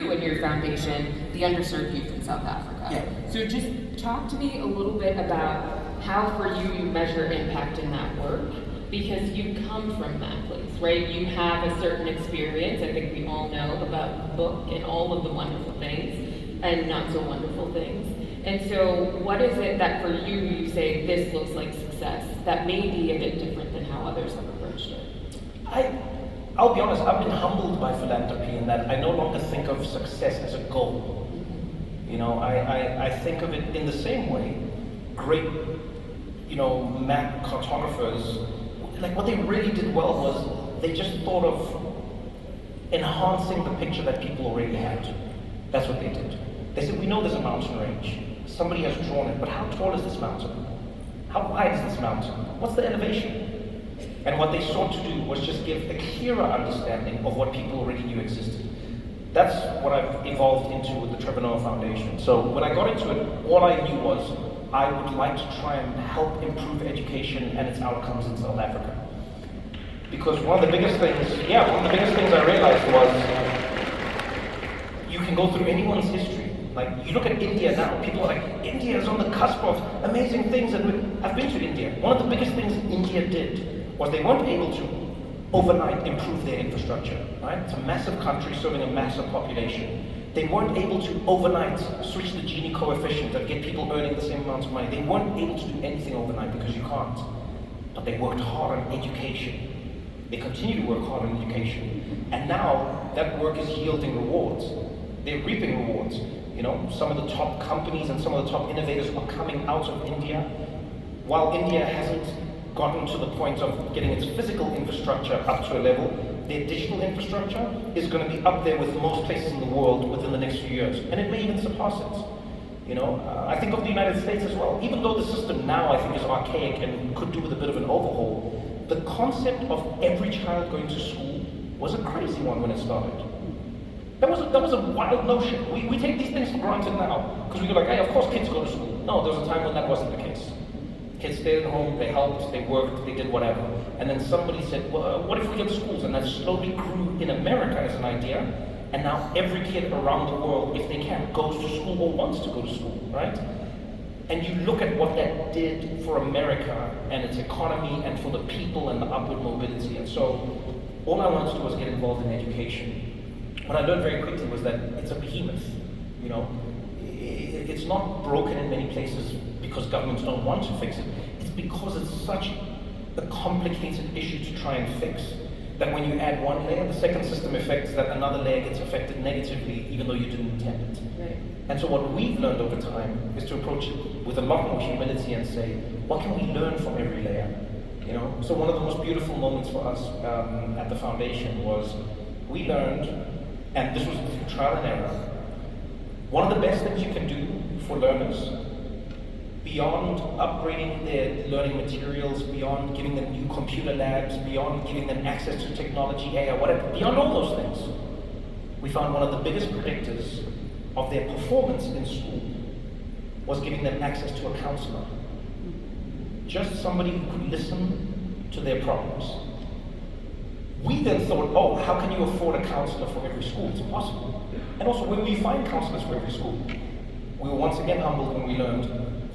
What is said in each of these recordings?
you and your foundation, the underserved youth in South Africa. Yeah. So just talk to me a little bit about how for you measure impact in that work, because you come from that place, right? You have a certain experience. I think we all know about the book and all of the wonderful things and not so wonderful things. And so what is it that for you say this looks like success that may be a bit different than how others have approached it? I'll be honest, I've been humbled by philanthropy in that I no longer think of success as a goal. You know, I think of it in the same way. Great, map cartographers, like what they really did well was they just thought of enhancing the picture that people already had. That's what they did. They said, we know there's a mountain range. Somebody has drawn it, but how tall is this mountain? How wide is this mountain? What's the elevation? And what they sought to do was just give a clearer understanding of what people already knew existed. That's what I've evolved into with the Trevor Foundation. So when I got into it, all I knew was I would like to try and help improve education and its outcomes in South Africa. Because one of the biggest things I realized was you can go through anyone's history. Like, you look at India now, people are like, India is on the cusp of amazing things, and I've been to India. One of the biggest things India did was they weren't able to overnight improve their infrastructure, right? It's a massive country serving a massive population. They weren't able to overnight switch the Gini coefficient and get people earning the same amount of money. They weren't able to do anything overnight because you can't. But they worked hard on education. They continue to work hard on education. And now that work is yielding rewards. They're reaping rewards. You know, some of the top companies and some of the top innovators are coming out of India. While India hasn't gotten to the point of getting its physical infrastructure up to a level, their digital infrastructure is going to be up there with most places in the world within the next few years, and it may even surpass it. You know, I think of the United States as well. Even though the system now I think is archaic and could do with a bit of an overhaul, the concept of every child going to school was a crazy one when it started. That was a wild notion. We take these things for granted now because we go like, hey, of course kids go to school. No, there was a time when that wasn't the case. Kids stayed at home, they helped, they worked, they did whatever. And then somebody said, well, what if we get schools? And that slowly grew in America as an idea. And now every kid around the world, if they can, goes to school or wants to go to school, right? And you look at what that did for America and its economy and for the people and the upward mobility. And so all I wanted to do was get involved in education. What I learned very quickly was that it's a behemoth, you know. It's not broken in many places because governments don't want to fix it. It's because it's such a complicated issue to try and fix that when you add one layer, the second system affects that another layer gets affected negatively even though you didn't intend it. Right. And so what we've learned over time is to approach it with a lot more humility and say, what can we learn from every layer? You know? So one of the most beautiful moments for us at the foundation was we learned, and this was through trial and error, one of the best things you can do for learners, beyond upgrading their learning materials, beyond giving them new computer labs, beyond giving them access to technology, AI, whatever, beyond all those things, we found one of the biggest predictors of their performance in school was giving them access to a counselor. Just somebody who could listen to their problems. We then thought, oh, how can you afford a counselor for every school? It's impossible. And also, where will you find counselors for every school? We were once again humbled when we learned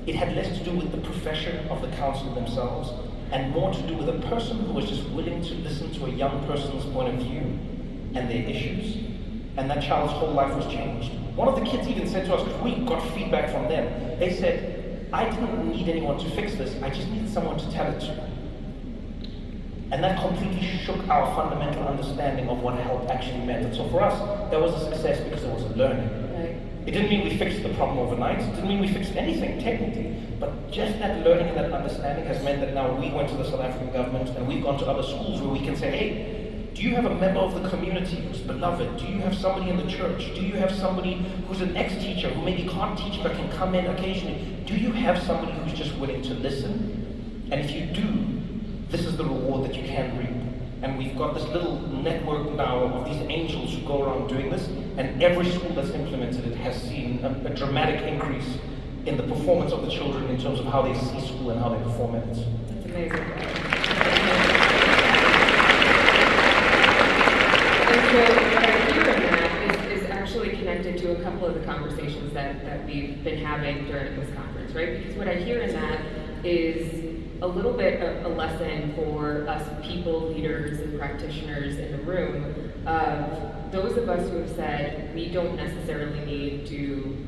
it had less to do with the profession of the counselor themselves and more to do with a person who was just willing to listen to a young person's point of view and their issues. And that child's whole life was changed. One of the kids even said to us, because we got feedback from them, they said, I didn't need anyone to fix this, I just needed someone to tell it to. And that completely shook our fundamental understanding of what help actually meant. And so for us, that was a success because there was a learning. Right. It didn't mean we fixed the problem overnight. It didn't mean we fixed anything technically. But just that learning and that understanding has meant that now we went to the South African government and we've gone to other schools where we can say, hey, do you have a member of the community who's beloved? Do you have somebody in the church? Do you have somebody who's an ex-teacher who maybe can't teach but can come in occasionally? Do you have somebody who's just willing to listen? And if you do, this is the reward that you can reap. And we've got this little network now of these angels who go around doing this, and every school that's implemented it has seen a dramatic increase in the performance of the children in terms of how they see school and how they perform in it. That's amazing. And so what I hear in that is actually connected to a couple of the conversations that we've been having during this conference, right? Because what I hear in that is a little bit of a lesson for us people, leaders, and practitioners in the room of those of us who have said we don't necessarily need to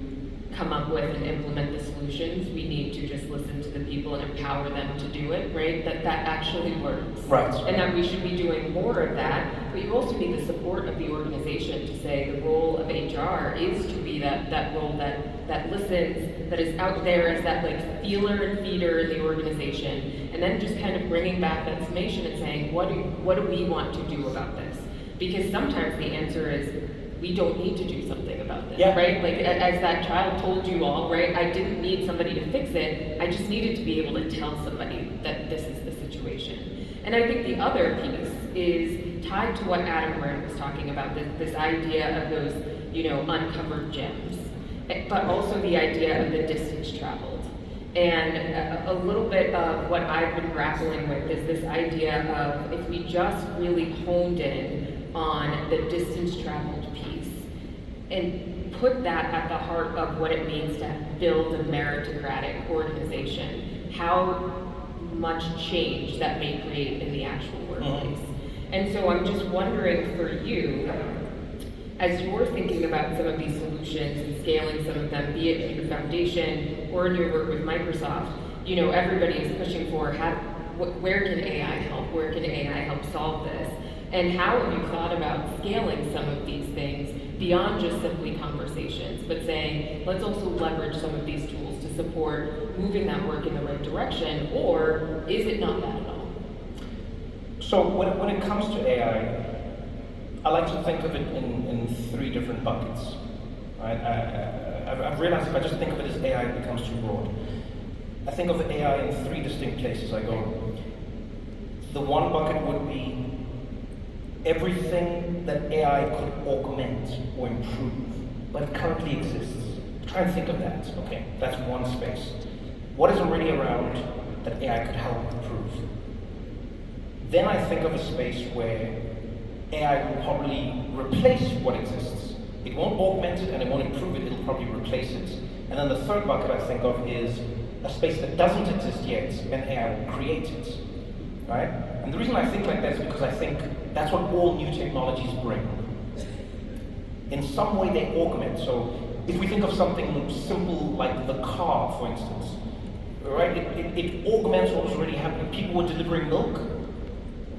come up with and implement the solutions. We need to just listen to the people and empower them to do it, right? That actually works. Right. And that we should be doing more of that. But you also need the support of the organization to say the role of HR is to be that role that listens, that is out there as that like feeler and feeder in the organization, and then just kind of bringing back that summation and saying, what do we want to do about this? Because sometimes the answer is, we don't need to do something about this, right? Like as that child told you all, right? I didn't need somebody to fix it. I just needed to be able to tell somebody that this is the situation. And I think the other piece is tied to what Adam Grant was talking about, this idea of those, uncovered gems, but also the idea of the distance traveled. And a little bit of what I've been grappling with is this idea of if we just really honed in on the distance traveled piece and put that at the heart of what it means to build a meritocratic organization, how much change that may create in the actual workplace. And so I'm just wondering for you, as you're thinking about some of these solutions and scaling some of them, be it in your foundation or in your work with Microsoft, everybody is pushing for where can AI help? Where can AI help solve this? And how have you thought about scaling some of these things beyond just simply conversations, but saying, let's also leverage some of these tools to support moving that work in the right direction, or is it not that at all? So when it comes to AI, I like to think of it in three different buckets. Right? I've realized if I just think of it as AI, it becomes too broad. I think of AI in three distinct places. I go, the one bucket would be everything that AI could augment or improve, but it currently exists. Try and think of that, okay? That's one space. What is already around that AI could help improve? Then I think of a space where AI will probably replace what exists. It won't augment it and it won't improve it, it'll probably replace it. And then the third bucket I think of is a space that doesn't exist yet and AI will create it, right? And the reason I think like that is because I think that's what all new technologies bring. In some way they augment. So if we think of something simple like the car, for instance, right? It augments what was already happening. People were delivering milk,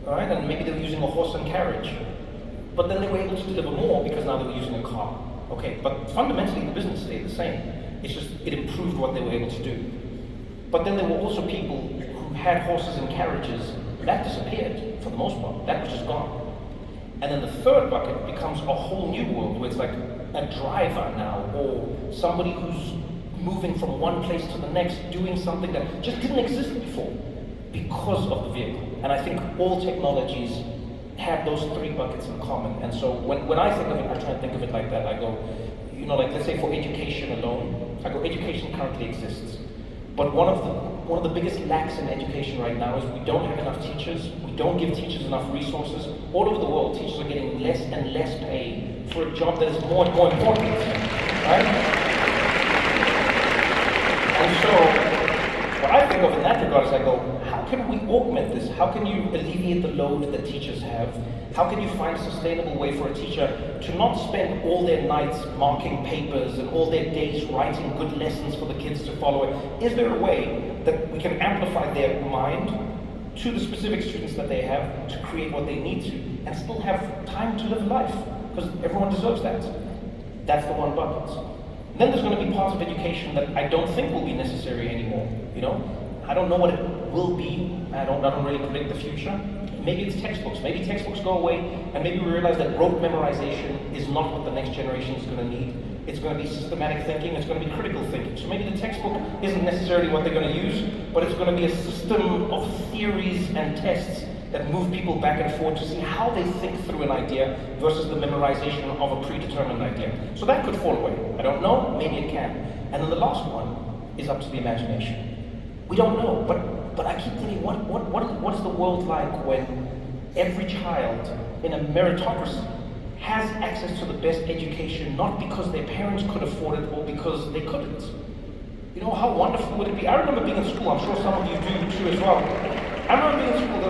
right? And maybe they were using a horse and carriage. But then they were able to deliver more because now they were using a car. Okay, but fundamentally the business stayed the same. It's just, it improved what they were able to do. But then there were also people who had horses and carriages. That disappeared for the most part. That was just gone. And then the third bucket becomes a whole new world where it's like a driver now, or somebody who's moving from one place to the next, doing something that just didn't exist before because of the vehicle. And I think all technologies have those three buckets in common. And so when I think of it, I try and think of it like that. I go, like let's say for education alone, I go, education currently exists. But one of the biggest lacks in education right now is we don't have enough teachers. We don't give teachers enough resources. All over the world, teachers are getting less and less pay for a job that is more and more important, right? And so, what I think of in that regard is I go, how can we augment this? How can you alleviate the load that teachers have? How can you find a sustainable way for a teacher to not spend all their nights marking papers and all their days writing good lessons for the kids to follow it? Is there a way that we can amplify their mind to the specific students that they have to create what they need to and still have time to live life? Because everyone deserves that. That's the one bucket. And then there's going to be parts of education that I don't think will be necessary anymore. I don't know what it will be. I don't really predict the future. Maybe it's textbooks. Maybe textbooks go away, and maybe we realize that rote memorization is not what the next generation is going to need. It's going to be systematic thinking. It's going to be critical thinking. So maybe the textbook isn't necessarily what they're going to use, but it's going to be a system of theories and tests that move people back and forth to see how they think through an idea versus the memorization of a predetermined idea. So that could fall away. I don't know. Maybe it can. And then the last one is up to the imagination. We don't know, but I keep thinking, what is the world like when every child in a meritocracy has access to the best education, not because their parents could afford it or because they couldn't. You know, how wonderful would it be? I remember being in school, I'm sure some of you do too as well. I remember being in school,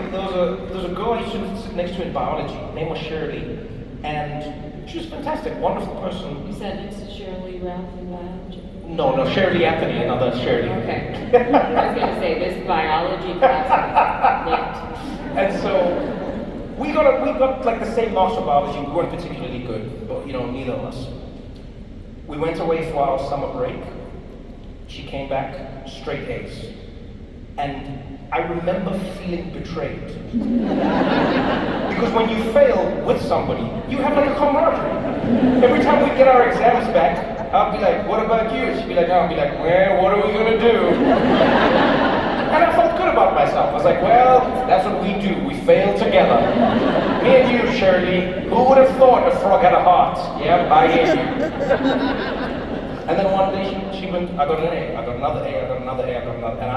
there was a girl I used to sit next to in biology, her name was Shirley, and she was fantastic, wonderful person. You said next to Shirley Ralph in biology? No, Shirley Anthony, another Shirley. Okay. I was going to say, this biology class is linked. And so, we got like the same marks for biology, we weren't particularly good, but you know, neither of us. We went away for our summer break. She came back, straight A's. And I remember feeling betrayed. Because when you fail with somebody, you have like a camaraderie. Every time we get our exams back, I'll be like, what about you? She'd be like, I'll be like, well, what are we gonna do? And I felt good about myself. I was like, well, that's what we do. We fail together. Me and you, Shirley. Who would have thought a frog had a heart? Yeah, I hear you. And then one day she went, I got an A, I got another A, I got another A, I got another, and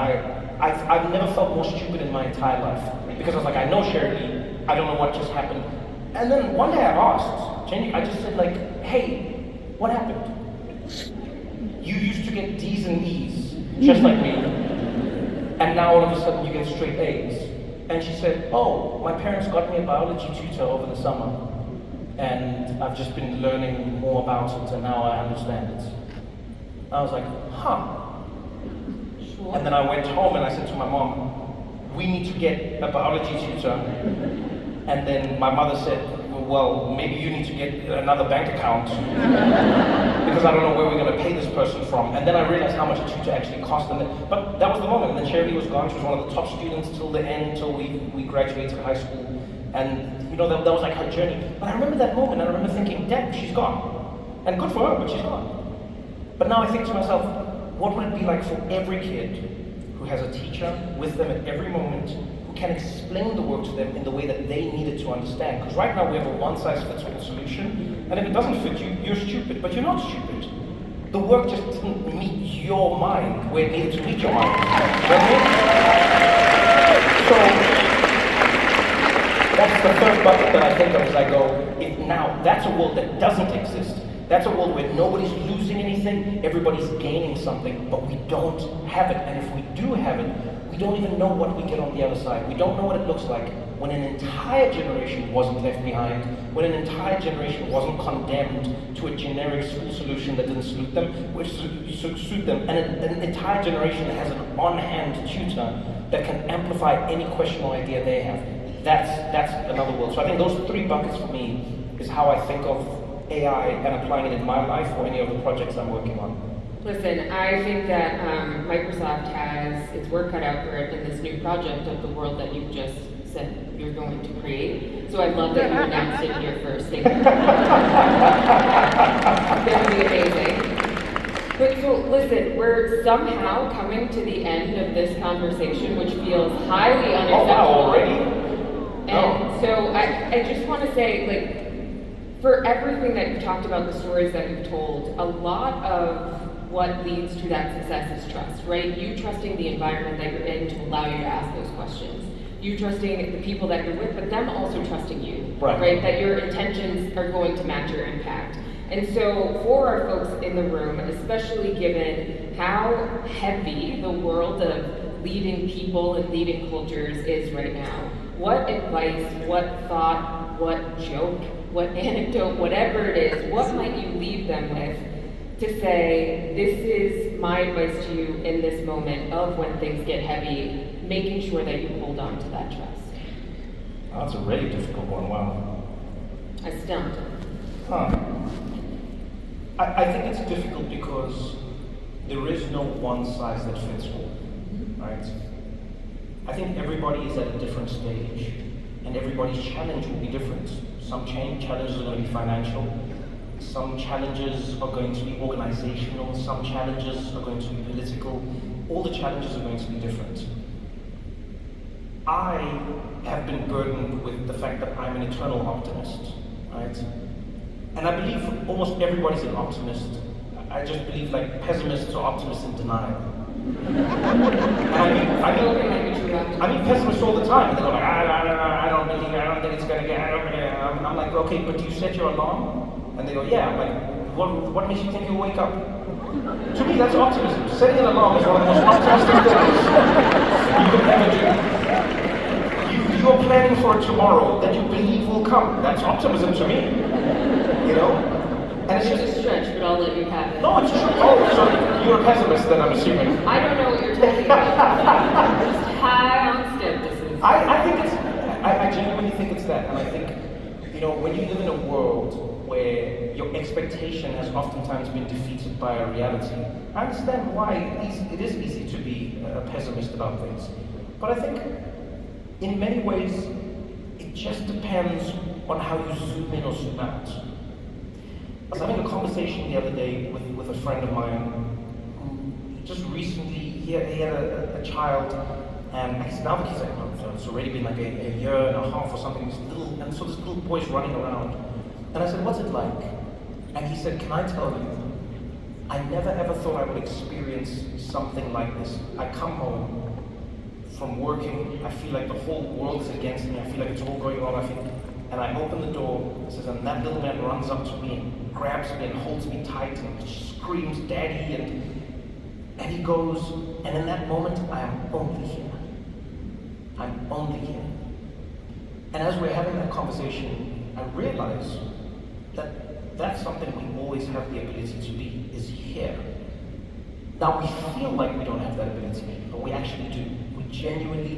I've never felt more stupid in my entire life. Because I was like, I know Shirley, I don't know what just happened. And then one day I asked, Jenny, I just said like, hey, what happened? You used to get D's and E's, just like me. And now all of a sudden you get straight A's. And she said, oh, my parents got me a biology tutor over the summer. And I've just been learning more about it, and now I understand it. I was like, huh. Sure. And then I went home and I said to my mom, we need to get a biology tutor. And then my mother said, well, maybe you need to get another bank account because I don't know where we're going to pay this person from. And then I realized how much a tutor actually cost. But that was the moment. And then Shirley was gone. She was one of the top students till the end, till we graduated high school. And you know, that was like her journey. But I remember that moment and I remember thinking, damn, she's gone. And good for her, but she's gone. But now I think to myself, what would it be like for every kid who has a teacher with them at every moment, who can explain the work to them in the way that they need it to understand? Because right now we have a one-size-fits-all solution, and if it doesn't fit you, you're stupid, but you're not stupid. The work just didn't meet your mind where it needed to meet your mind. You know what I mean? So, that's the third bucket that I think of as I go, if now that's a world that doesn't exist. That's a world where nobody's losing anything, everybody's gaining something, but we don't have it. And if we do have it, we don't even know what we get on the other side. We don't know what it looks like when an entire generation wasn't left behind, when an entire generation wasn't condemned to a generic school solution that didn't suit them, and an entire generation that has an on-hand tutor that can amplify any question or idea they have. That's another world. So I think those three buckets for me is how I think of AI and applying it in my life or any of the projects I'm working on. Listen, I think that Microsoft has its work cut out for it in this new project of the world that you've just said you're going to create. So I love that you announced it here first. Thank you. That would be amazing. But so listen, we're somehow coming to the end of this conversation, which feels highly unacceptable. Oh wow, already? And so I just want to say, like, for everything that you've talked about, the stories that you've told, a lot of what leads to that success is trust, right? You trusting the environment that you're in to allow you to ask those questions. You trusting the people that you're with, but them also trusting you, right? That your intentions are going to match your impact. And so for our folks in the room, especially given how heavy the world of leading people and leading cultures is right now, what advice, what thought, what joke, what anecdote, whatever it is, what might you leave them with to say, this is my advice to you in this moment of when things get heavy, making sure that you hold on to that trust? Oh, that's a really difficult one, wow. I stumped. Huh. I think it's difficult because there is no one size that fits all, right? I think everybody is at a different stage, and everybody's challenge will be different. Some challenges are going to be financial, some challenges are going to be organizational, some challenges are going to be political. All the challenges are going to be different. I have been burdened with the fact that I'm an eternal optimist, right? And I believe almost everybody's an optimist. I just believe like pessimists are optimists in denial. And I meet pessimists all the time, and they're like, I don't believe it, I don't think it's gonna get, I'm like, okay, but do you set your alarm? And they go, yeah. I'm like, what makes you think you'll wake up? To me, that's optimism. Setting an alarm is one of the most optimistic things you could ever do. You're planning for a tomorrow that you believe will come. That's optimism to me. You know? And it's just a stretch, but I'll let you have it. No, it's true. Oh, so you're a pessimist then, I'm assuming. I don't know what you're talking about. Just high on skepticism. I think it's, I genuinely think it's that. And I think, you know, when you live in a world where your expectation has oftentimes been defeated by a reality, I understand why it is easy to be a pessimist about things. But I think, in many ways, it just depends on how you zoom in or zoom out. I was having a conversation the other day with a friend of mine who just recently, he had a child, and I guess now that he's like, it's already been like a year and a half or something, and so this little boy's running around. And I said, what's it like? And he said, can I tell you, I never ever thought I would experience something like this. I come home from working, I feel like the whole world is against me, I feel like it's all going wrong, and I open the door, and that little man runs up to me and grabs me and holds me tight and screams, Daddy, and he goes, and in that moment, I am only here. I'm only here. And as we're having that conversation, I realize that that's something we always have the ability to be, is here. Now, we feel like we don't have that ability, but we actually do. We genuinely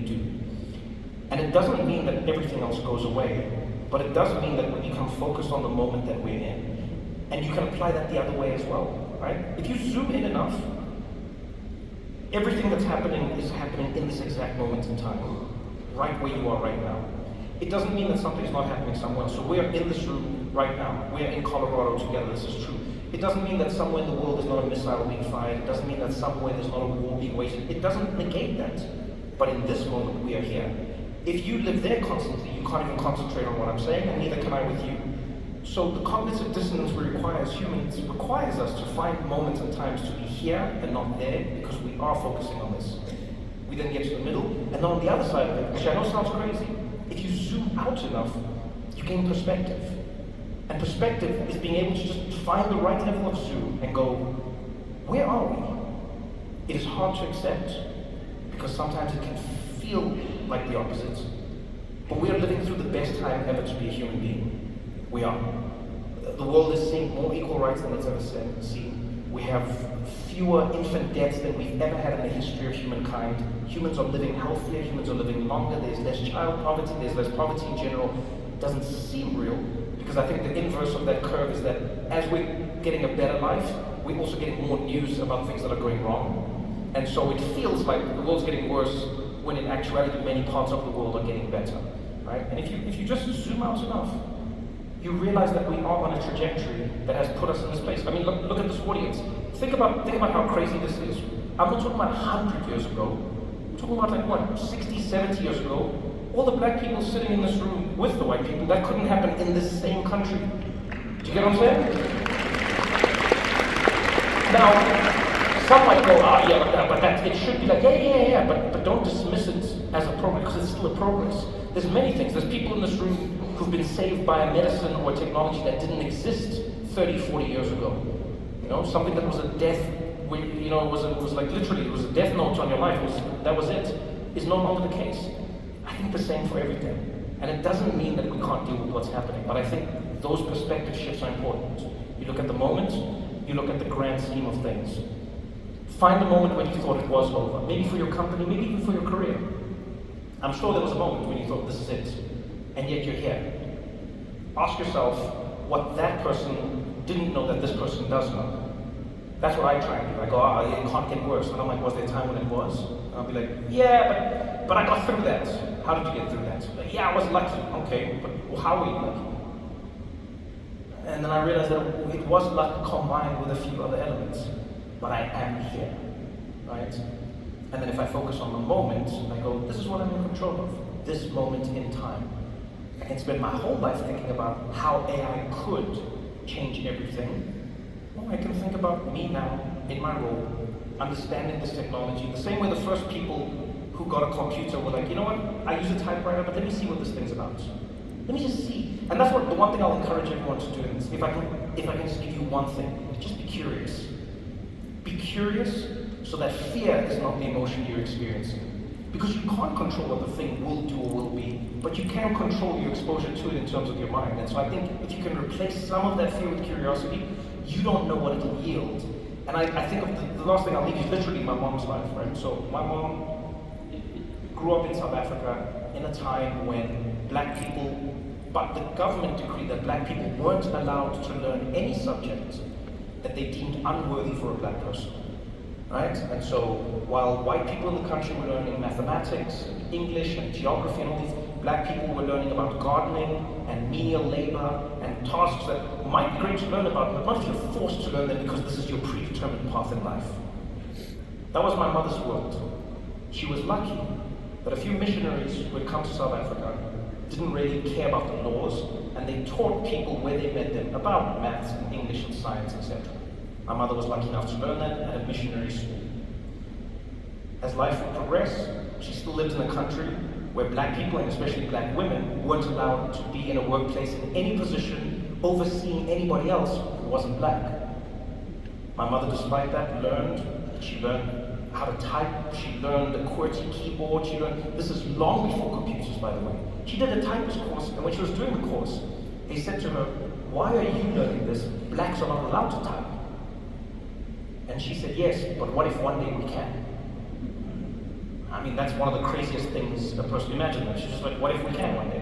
do. And it doesn't mean that everything else goes away, but it does mean that we become focused on the moment that we're in. And you can apply that the other way as well, right? If you zoom in enough, everything that's happening is happening in this exact moment in time, right where you are right now. It doesn't mean that something's not happening somewhere else. So we're in this room right now. We're in Colorado together, this is true. It doesn't mean that somewhere in the world there's not a missile being fired. It doesn't mean that somewhere there's not a war being waged. It doesn't negate that. But in this moment, we are here. If you live there constantly, you can't even concentrate on what I'm saying, and neither can I with you. So the cognitive dissonance we require as humans requires us to find moments and times to be here and not there, because we are focusing on this. We then get to the middle, and then on the other side of it, which I know sounds crazy, if you zoom out enough, you gain perspective. And perspective is being able to just find the right level of zoom and go, where are we? It is hard to accept, because sometimes it can feel like the opposite. But we are living through the best time ever to be a human being. We are. The world is seeing more equal rights than it's ever seen. We have fewer infant deaths than we've ever had in the history of humankind. Humans are living healthier, humans are living longer, there's less child poverty, there's less poverty in general. It doesn't seem real, because I think the inverse of that curve is that as we're getting a better life, we're also getting more news about things that are going wrong. And so it feels like the world's getting worse, when in actuality many parts of the world are getting better, right? And if you just zoom out enough, you realize that we are on a trajectory that has put us in this place. I mean, look at this audience. Think about how crazy this is. I'm not talking about 100 years ago. I'm talking about like what, 60, 70 years ago. All the black people sitting in this room with the white people, that couldn't happen in this same country. Do you get what I'm saying? Now, some might go, but that it should be like, yeah, but don't dismiss it as a progress, because it's still a progress. There's many things. There's people in this room who've been saved by a medicine or a technology that didn't exist 30, 40 years ago. You know, something that was a death, when, you know, it was like literally, it was a death note on your life, that was it, is no longer the case. I think the same for everything. And it doesn't mean that we can't deal with what's happening, but I think those perspective shifts are important. You look at the moment, you look at the grand scheme of things. Find the moment when you thought it was over. Maybe for your company, maybe even for your career. I'm sure there was a moment when you thought this is it, and yet you're here. Ask yourself what that person didn't know that this person does know. That's what I try and do. I go, it can't get worse. And I'm like, was there a time when it was? And I'll be like, yeah, but I got through that. How did you get through that? Like, yeah, I was lucky. Okay, but how were you lucky? And then I realized that it was luck combined with a few other elements. But I am here, right? And then if I focus on the moment, I go, this is what I'm in control of, this moment in time. I can spend my whole life thinking about how AI could change everything. Or I can think about me now, in my role, understanding this technology. The same way the first people who got a computer were like, you know what, I use a typewriter, but let me see what this thing's about. Let me just see. And that's what the one thing I'll encourage everyone to do in this. If I can just give you one thing, just be curious. Be curious so that fear is not the emotion you're experiencing. Because you can't control what the thing will do or will be, but you can control your exposure to it in terms of your mind. And so I think if you can replace some of that fear with curiosity, you don't know what it'll yield. And I think of the last thing I'll leave you is literally my mom's life, right? So my mom grew up in South Africa in a time when black people, but the government decreed that black people weren't allowed to learn any subject that they deemed unworthy for a black person, right? And so while white people in the country were learning mathematics, and English, and geography, and all these, black people were learning about gardening and menial labor and tasks that might be great to learn about, but not if you're forced to learn them because this is your predetermined path in life. That was my mother's world. She was lucky that a few missionaries who had come to South Africa didn't really care about the laws, and they taught people where they met them about maths and English and science, etc. My mother was lucky enough to learn that at a missionary school. As life would progress, she still lived in a country where black people, and especially black women, weren't allowed to be in a workplace in any position overseeing anybody else who wasn't black. My mother, despite that, she learned how to type, she learned the QWERTY keyboard, this is long before computers, by the way. She did a typist course, and when she was doing the course, they said to her, "Why are you learning this? Blacks are not allowed to type." And she said, "Yes, but what if one day we can?" I mean, that's one of the craziest things a person imagine. She's just like, what if we can one day?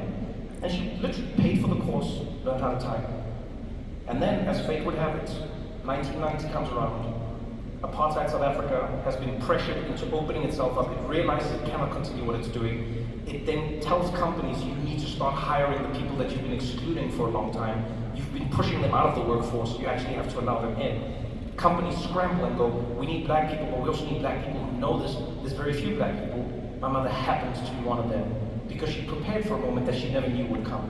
And she literally paid for the course, learned how to type. And then, as fate would have it, 1990 comes around. Apartheid South Africa has been pressured into opening itself up. It realizes it cannot continue what it's doing. It then tells companies, you need to start hiring the people that you've been excluding for a long time. You've been pushing them out of the workforce. You actually have to allow them in. Companies scramble and go, we need black people, but we also need black people who know this. There's very few black people. My mother happens to be one of them because she prepared for a moment that she never knew would come.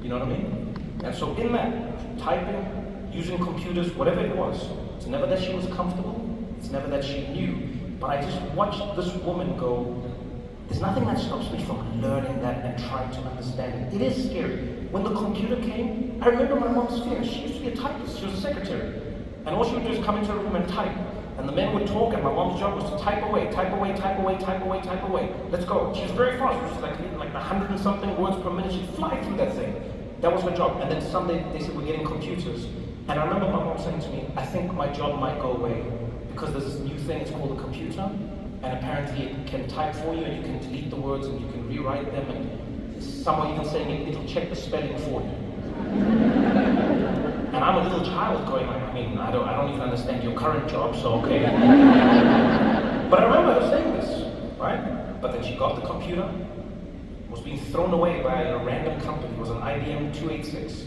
You know what I mean? And so in that, typing, using computers, whatever it was, it's never that she was comfortable, it's never that she knew, but I just watched this woman go, there's nothing that stops me from learning that and trying to understand it. It is scary. When the computer came, I remember my mom's fear. She used to be a typist, she was a secretary. And all she would do is come into her room and type. And the men would talk, and my mom's job was to type away, type away, type away, type away, type away. Let's go. She was very fast. She was like 100 and something words per minute. She'd fly through that thing. That was her job. And then someday they said, we're getting computers. And I remember my mom saying to me, I think my job might go away because there's this new thing, it's called a computer. And apparently it can type for you, and you can delete the words, and you can rewrite them. And someone even saying it'll check the spelling for you. And I'm a little child going like, I don't even understand your current job, so okay. But I remember her saying this, right? But then she got the computer, was being thrown away by a random company. It was an IBM 286.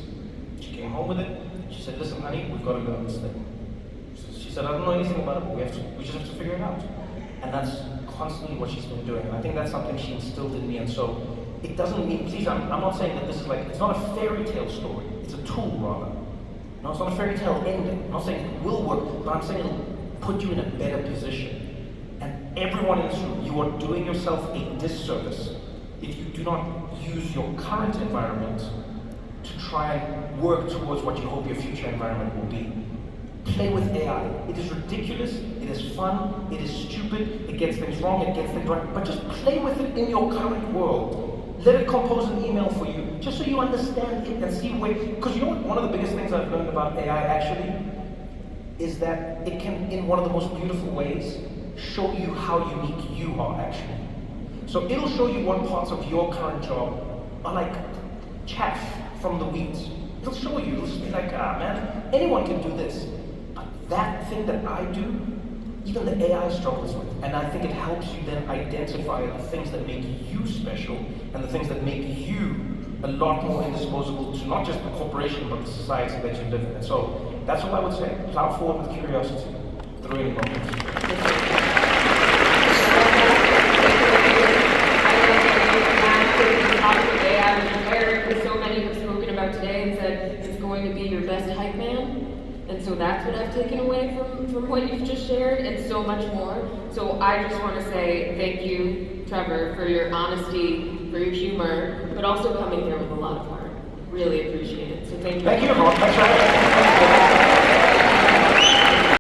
She came home with it. She said, listen, honey, we've got to learn this thing. She said, I don't know anything about it, but we just have to figure it out. And that's constantly what she's been doing. And I think that's something she instilled in me. And so it doesn't mean, please, I'm not saying that this is like, it's not a fairy tale story. It's a tool, rather. No, it's not a fairy tale ending. I'm not saying it will work, but I'm saying it'll put you in a better position. And everyone in this room, you are doing yourself a disservice if you do not use your current environment to try and work towards what you hope your future environment will be. Play with AI. It is ridiculous, it is fun, it is stupid, it gets things wrong, it gets things right, but just play with it in your current world. Let it compose an email for you, just so you understand it and see where, because you know what, one of the biggest things I've learned about AI actually is that it can, in one of the most beautiful ways, show you how unique you are actually. So it'll show you what parts of your current job are like chaff from the weeds. It'll show you, it'll just be like, man, anyone can do this. But that thing that I do, even the AI struggles with. And I think it helps you then identify the things that make you special and the things that make you a lot more indisposable to not just the corporation, but the society that you live in. And so that's what I would say. Plow forward with curiosity. The really moments. So many have spoken about today and said it's going to be your best hype man. And so that's what I've taken away from what you've just shared, and so much more. So I just want to say thank you, Trevor, for your honesty, for your humor, but also coming here with a lot of heart. Really appreciate it. So thank you. Thank you, everyone. Thanks for having me.